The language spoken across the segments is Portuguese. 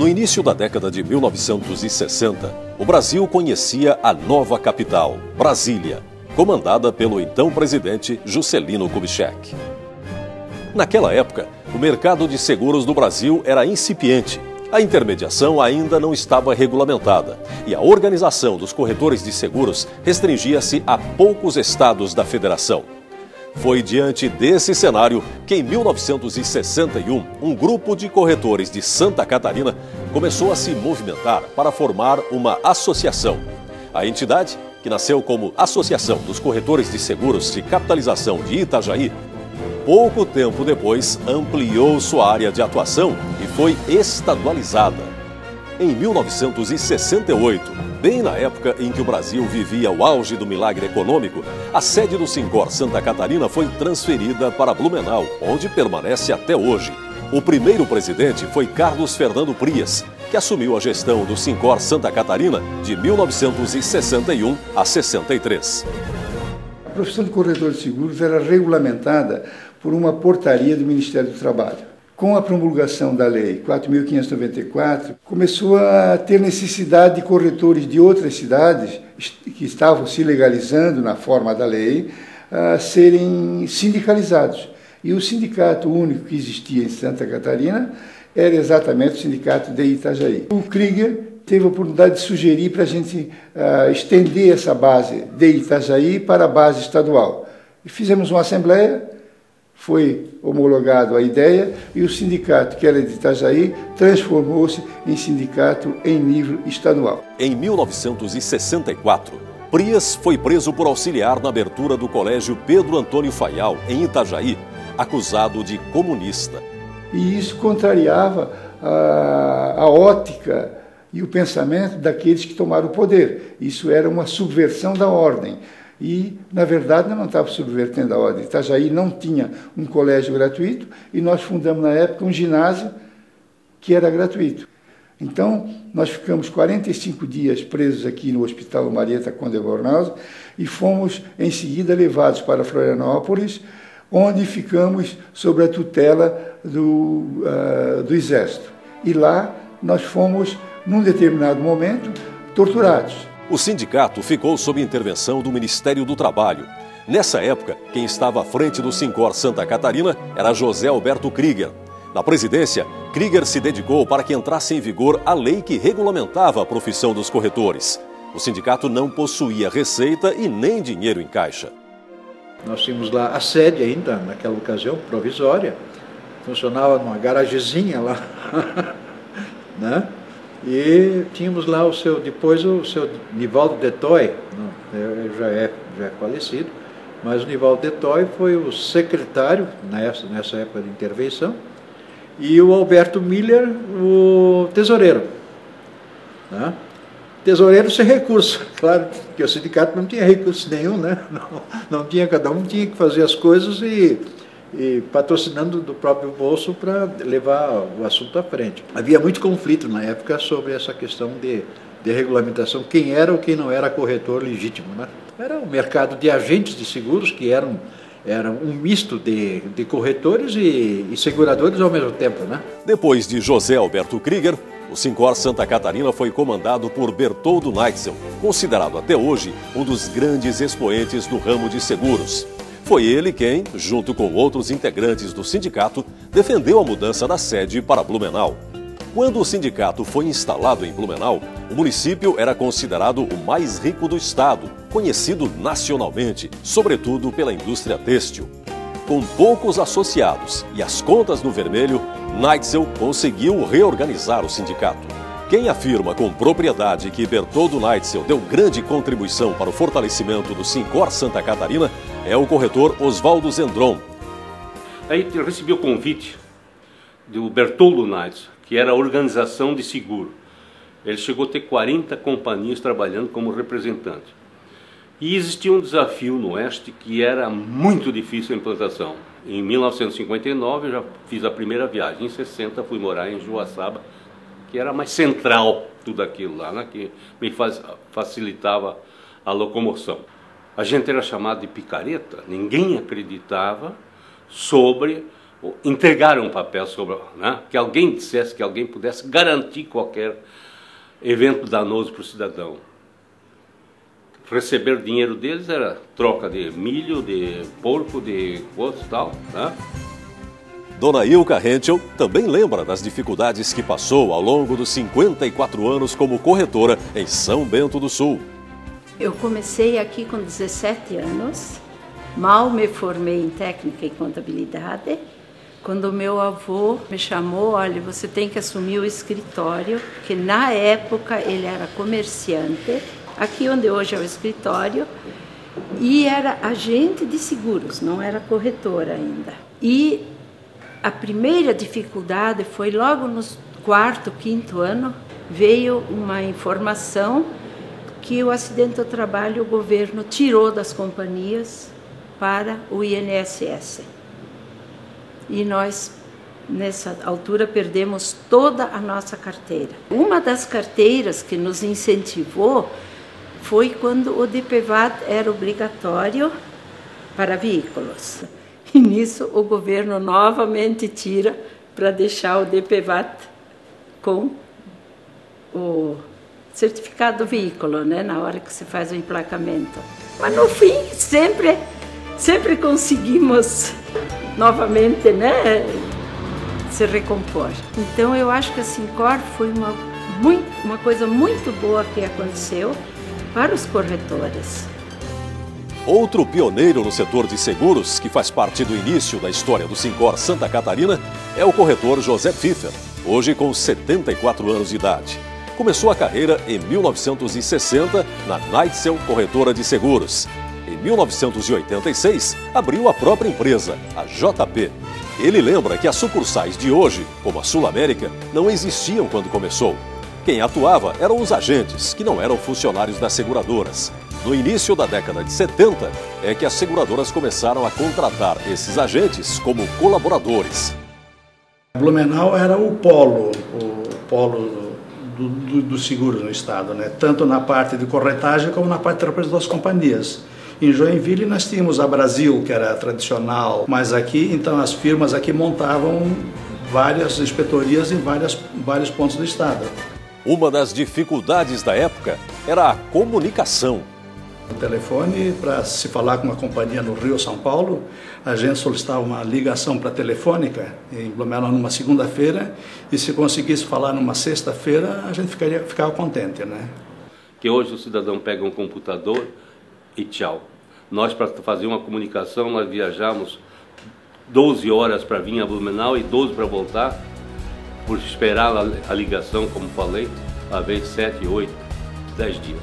No início da década de 1960, o Brasil conhecia a nova capital, Brasília, comandada pelo então presidente Juscelino Kubitschek. Naquela época, o mercado de seguros no Brasil era incipiente, a intermediação ainda não estava regulamentada e a organização dos corretores de seguros restringia-se a poucos estados da federação. Foi diante desse cenário que, em 1961, um grupo de corretores de Santa Catarina começou a se movimentar para formar uma associação. A entidade, que nasceu como Associação dos Corretores de Seguros de Capitalização de Itajaí, pouco tempo depois ampliou sua área de atuação e foi estadualizada. Em 1968, bem na época em que o Brasil vivia o auge do milagre econômico, a sede do Sincor Santa Catarina foi transferida para Blumenau, onde permanece até hoje. O primeiro presidente foi Carlos Fernando Prias, que assumiu a gestão do Sincor Santa Catarina de 1961 a 63. A profissão de corretor de seguros era regulamentada por uma portaria do Ministério do Trabalho. Com a promulgação da Lei 4.594, começou a ter necessidade de corretores de outras cidades que estavam se legalizando na forma da lei a serem sindicalizados. E o sindicato único que existia em Santa Catarina era exatamente o sindicato de Itajaí. O Krieger teve a oportunidade de sugerir para a gente estender essa base de Itajaí para a base estadual. E fizemos uma assembleia. Foi homologado a ideia e o sindicato, que era de Itajaí, transformou-se em sindicato em nível estadual. Em 1964, Prias foi preso por auxiliar na abertura do Colégio Pedro Antônio Faial, em Itajaí, acusado de comunista. E isso contrariava a ótica e o pensamento daqueles que tomaram o poder. Isso era uma subversão da ordem. E, na verdade, não estava subvertendo a ordem. Itajaí não tinha um colégio gratuito e nós fundamos, na época, um ginásio que era gratuito. Então, nós ficamos 45 dias presos aqui no Hospital Marieta Conde Bornhausen e fomos, em seguida, levados para Florianópolis, onde ficamos sob a tutela do Exército. E lá nós fomos, num determinado momento, torturados. O sindicato ficou sob intervenção do Ministério do Trabalho. Nessa época, quem estava à frente do Sincor Santa Catarina era José Alberto Krieger. Na presidência, Krieger se dedicou para que entrasse em vigor a lei que regulamentava a profissão dos corretores. O sindicato não possuía receita e nem dinheiro em caixa. Nós tínhamos lá a sede ainda, naquela ocasião, provisória. Funcionava numa garagezinha lá, né? E tínhamos lá depois o seu Nivaldo Detoy, já é falecido, mas o Nivaldo Detoy foi o secretário nessa época de intervenção, e o Alberto Miller, o tesoureiro. Né? Tesoureiro sem recurso, claro que o sindicato não tinha recurso nenhum, né? Não tinha, cada um tinha que fazer as coisas e patrocinando do próprio bolso para levar o assunto à frente. Havia muito conflito na época sobre essa questão de regulamentação, quem era ou quem não era corretor legítimo, né? Era um mercado de agentes de seguros que era um misto de corretores e seguradores ao mesmo tempo, né? Depois de José Alberto Krieger, o Sincor Santa Catarina foi comandado por Bertoldo Neitzel, considerado até hoje um dos grandes expoentes do ramo de seguros. Foi ele quem, junto com outros integrantes do sindicato, defendeu a mudança da sede para Blumenau. Quando o sindicato foi instalado em Blumenau, o município era considerado o mais rico do estado, conhecido nacionalmente, sobretudo pela indústria têxtil. Com poucos associados e as contas no vermelho, Neitzel conseguiu reorganizar o sindicato. Quem afirma com propriedade que Bertoldo Neitzel deu grande contribuição para o fortalecimento do Sincor Santa Catarina é o corretor Oswaldo Zendron. Aí eu recebi o convite do Bertoldo Neitzel, que era a organização de seguro. Ele chegou a ter 40 companhias trabalhando como representante. E existia um desafio no Oeste que era muito difícil a implantação. Em 1959 eu já fiz a primeira viagem, em 60 fui morar em Joaçaba, que era mais central tudo aquilo lá, né? Que me facilitava a locomoção. A gente era chamado de picareta, ninguém acreditava sobre entregaram um papel sobre, né, que alguém dissesse, que alguém pudesse garantir qualquer evento danoso para o cidadão. Receber dinheiro deles era troca de milho, de porco, de outros e tal, né? Dona Ilka Henschel também lembra das dificuldades que passou ao longo dos 54 anos como corretora em São Bento do Sul. Eu comecei aqui com 17 anos, mal me formei em técnica e contabilidade, quando meu avô me chamou, olha, você tem que assumir o escritório, que na época ele era comerciante, aqui onde hoje é o escritório, e era agente de seguros, não era corretora ainda. E a primeira dificuldade foi logo no quarto, quinto ano, veio uma informação que o acidente do trabalho o governo tirou das companhias para o INSS. E nós, nessa altura, perdemos toda a nossa carteira. Uma das carteiras que nos incentivou foi quando o DPVAT era obrigatório para veículos. E nisso o governo novamente tira para deixar o DPVAT com o certificado do veículo, né, na hora que se faz o emplacamento. Mas no fim, sempre conseguimos novamente, né, se recompor. Então eu acho que a Sincor foi uma coisa muito boa que aconteceu para os corretores. Outro pioneiro no setor de seguros, que faz parte do início da história do Sincor Santa Catarina, é o corretor José Pfiffer, hoje com 74 anos de idade. Começou a carreira em 1960 na Neitzel Corretora de Seguros. Em 1986, abriu a própria empresa, a JP. Ele lembra que as sucursais de hoje, como a Sul América, não existiam quando começou. Quem atuava eram os agentes, que não eram funcionários das seguradoras. No início da década de 70, é que as seguradoras começaram a contratar esses agentes como colaboradores. Blumenau era o polo dos seguros no estado, né? Tanto na parte de corretagem como na parte de representação das companhias. Em Joinville nós tínhamos a Brasil, que era tradicional, mas aqui, então, as firmas aqui montavam várias inspetorias em vários pontos do estado. Uma das dificuldades da época era a comunicação. O telefone, para se falar com uma companhia no Rio ou São Paulo, a gente solicitava uma ligação para a telefônica, em Blumenau, numa segunda-feira, e se conseguisse falar numa sexta-feira, a gente ficava contente, né? Que hoje o cidadão pega um computador e tchau. Nós, para fazer uma comunicação, nós viajamos 12 horas para vir a Blumenau e 12 para voltar, por esperar a ligação, como falei, a vez 7, 8, 10 dias.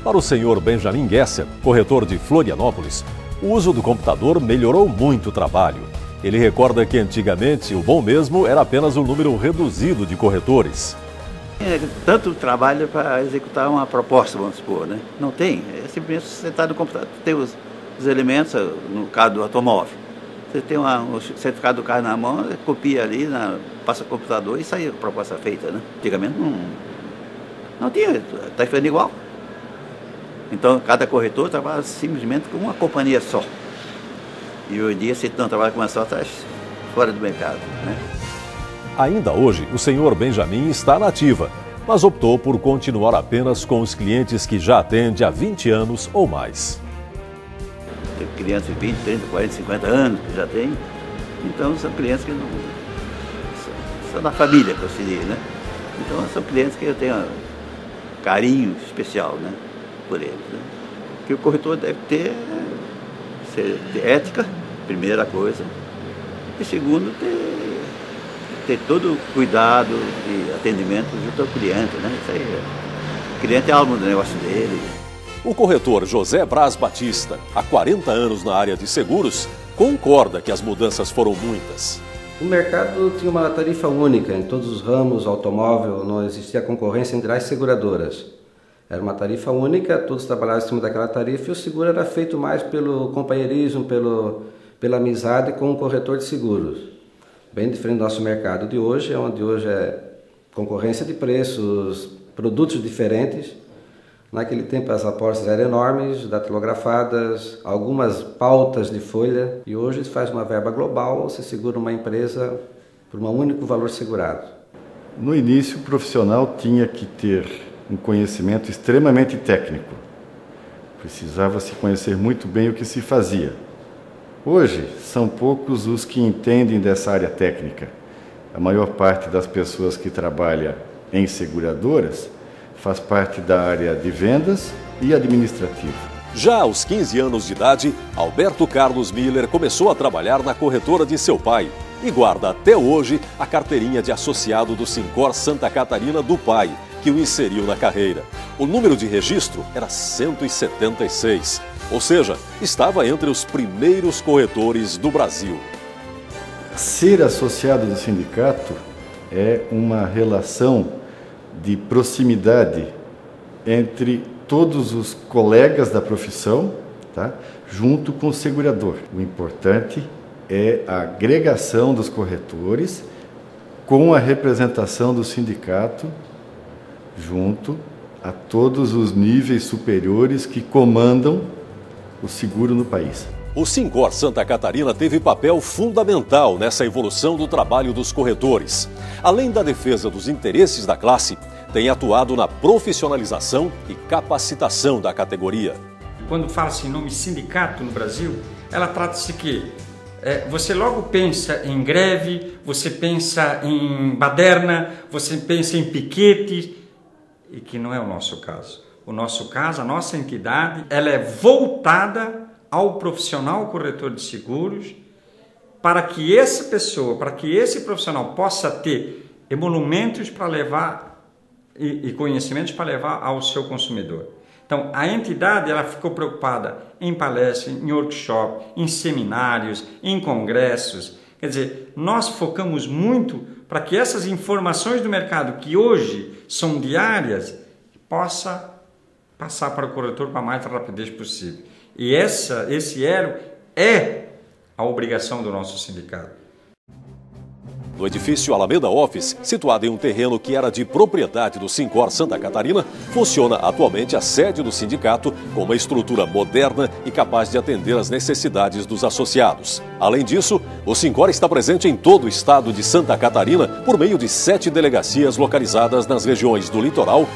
Para o senhor Benjamin Gesser, corretor de Florianópolis, o uso do computador melhorou muito o trabalho. Ele recorda que antigamente o bom mesmo era apenas um número reduzido de corretores. Tanto trabalho para executar uma proposta, vamos supor, né? Não tem, é simplesmente sentar no computador. Tem os elementos, no caso do automóvel. Você tem o certificado do carro na mão, copia ali, passa o computador e sai a proposta feita, né? Antigamente não tinha, está ficando igual. Então, cada corretor trabalha simplesmente com uma companhia só. E hoje em dia, se não trabalha com uma só, está fora do mercado, né? Ainda hoje, o senhor Benjamin está na ativa, mas optou por continuar apenas com os clientes que já atende há 20 anos ou mais. Tem clientes de 20, 30, 40, 50 anos que já tem. Então, são clientes que não... são da família, que eu diria, né? Então, são clientes que eu tenho carinho especial, né? Por eles, né? Que o corretor deve ter ética, primeira coisa, e segundo, ter todo o cuidado e atendimento junto ao cliente, né? Isso aí, o cliente é algo do negócio dele. O corretor José Braz Batista, há 40 anos na área de seguros, concorda que as mudanças foram muitas. O mercado tinha uma tarifa única em todos os ramos, automóvel, não existia concorrência entre as seguradoras. Era uma tarifa única, todos trabalhavam em cima daquela tarifa e o seguro era feito mais pelo companheirismo, pela amizade com o corretor de seguros. Bem diferente do nosso mercado de hoje, onde hoje é concorrência de preços, produtos diferentes. Naquele tempo as apostas eram enormes, datilografadas, algumas pautas de folha, e hoje se faz uma verba global, se segura uma empresa por um único valor segurado. No início, o profissional tinha que ter um conhecimento extremamente técnico. Precisava se conhecer muito bem o que se fazia. Hoje, são poucos os que entendem dessa área técnica. A maior parte das pessoas que trabalha em seguradoras faz parte da área de vendas e administrativa. Já aos 15 anos de idade, Alberto Carlos Miller começou a trabalhar na corretora de seu pai e guarda até hoje a carteirinha de associado do Sincor Santa Catarina do pai, que o inseriu na carreira. O número de registro era 176, ou seja, estava entre os primeiros corretores do Brasil. Ser associado do sindicato é uma relação de proximidade entre todos os colegas da profissão, tá? Junto com o segurador. O importante é a agregação dos corretores com a representação do sindicato junto a todos os níveis superiores que comandam o seguro no país. O Sincor Santa Catarina teve papel fundamental nessa evolução do trabalho dos corretores. Além da defesa dos interesses da classe, tem atuado na profissionalização e capacitação da categoria. Quando fala-se em nome sindicato no Brasil, ela trata-se que você logo pensa em greve, você pensa em baderna, você pensa em piquete, e que não é o nosso caso. O nosso caso, a nossa entidade, ela é voltada ao profissional corretor de seguros, para que essa pessoa, para que esse profissional possa ter emolumentos para levar e conhecimentos para levar ao seu consumidor. Então, a entidade ela ficou preocupada em palestras, em workshop, em seminários, em congressos. Quer dizer, nós focamos muito para que essas informações do mercado, que hoje são diárias, possa passar para o corretor com a mais rapidez possível. E esse elo é a obrigação do nosso sindicato. No edifício Alameda Office, situado em um terreno que era de propriedade do Sincor Santa Catarina, funciona atualmente a sede do sindicato com uma estrutura moderna e capaz de atender às necessidades dos associados. Além disso, o Sincor está presente em todo o estado de Santa Catarina por meio de 7 delegacias localizadas nas regiões do Litoral,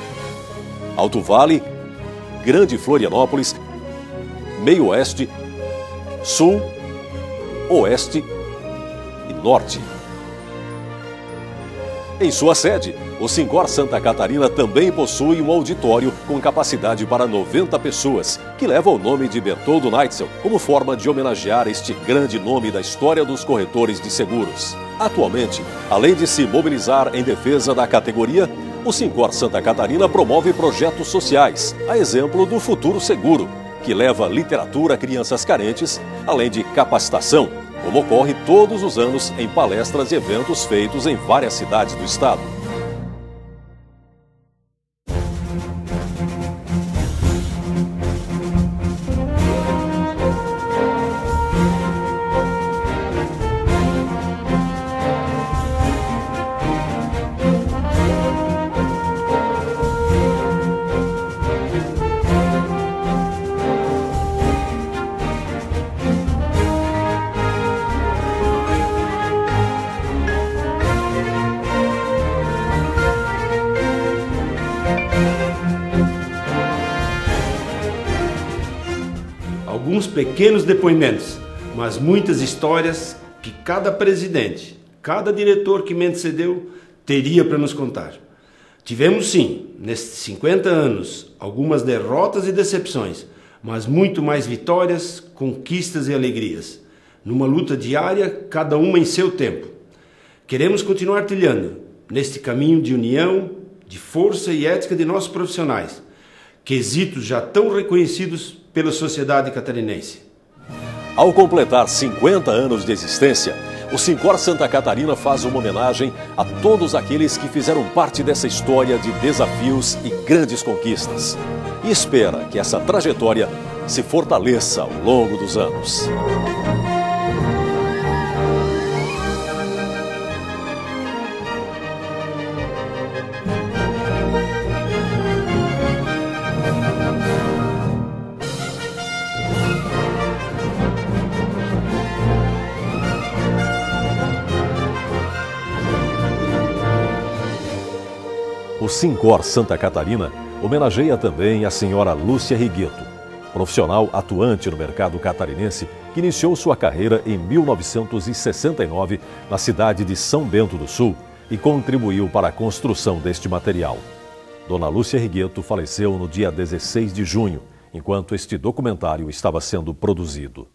Alto Vale, Grande Florianópolis, Meio Oeste, Sul, Oeste e Norte. Em sua sede, o Sincor Santa Catarina também possui um auditório com capacidade para 90 pessoas, que leva o nome de Bertoldo Neitzel, como forma de homenagear este grande nome da história dos corretores de seguros. Atualmente, além de se mobilizar em defesa da categoria, o Sincor Santa Catarina promove projetos sociais, a exemplo do Futuro Seguro, que leva literatura a crianças carentes, além de capacitação, como ocorre todos os anos em palestras e eventos feitos em várias cidades do estado. Alguns pequenos depoimentos, mas muitas histórias que cada presidente, cada diretor que me antecedeu teria para nos contar. Tivemos sim, nestes 50 anos, algumas derrotas e decepções, mas muito mais vitórias, conquistas e alegrias. Numa luta diária, cada uma em seu tempo. Queremos continuar trilhando neste caminho de união, de força e ética de nossos profissionais, quesitos já tão reconhecidos pela sociedade catarinense. Ao completar 50 anos de existência, o Sincor Santa Catarina faz uma homenagem a todos aqueles que fizeram parte dessa história de desafios e grandes conquistas. E espera que essa trajetória se fortaleça ao longo dos anos. O Sincor Santa Catarina homenageia também a senhora Lúcia Rigueto, profissional atuante no mercado catarinense que iniciou sua carreira em 1969 na cidade de São Bento do Sul e contribuiu para a construção deste material. Dona Lúcia Rigueto faleceu no dia 16 de junho, enquanto este documentário estava sendo produzido.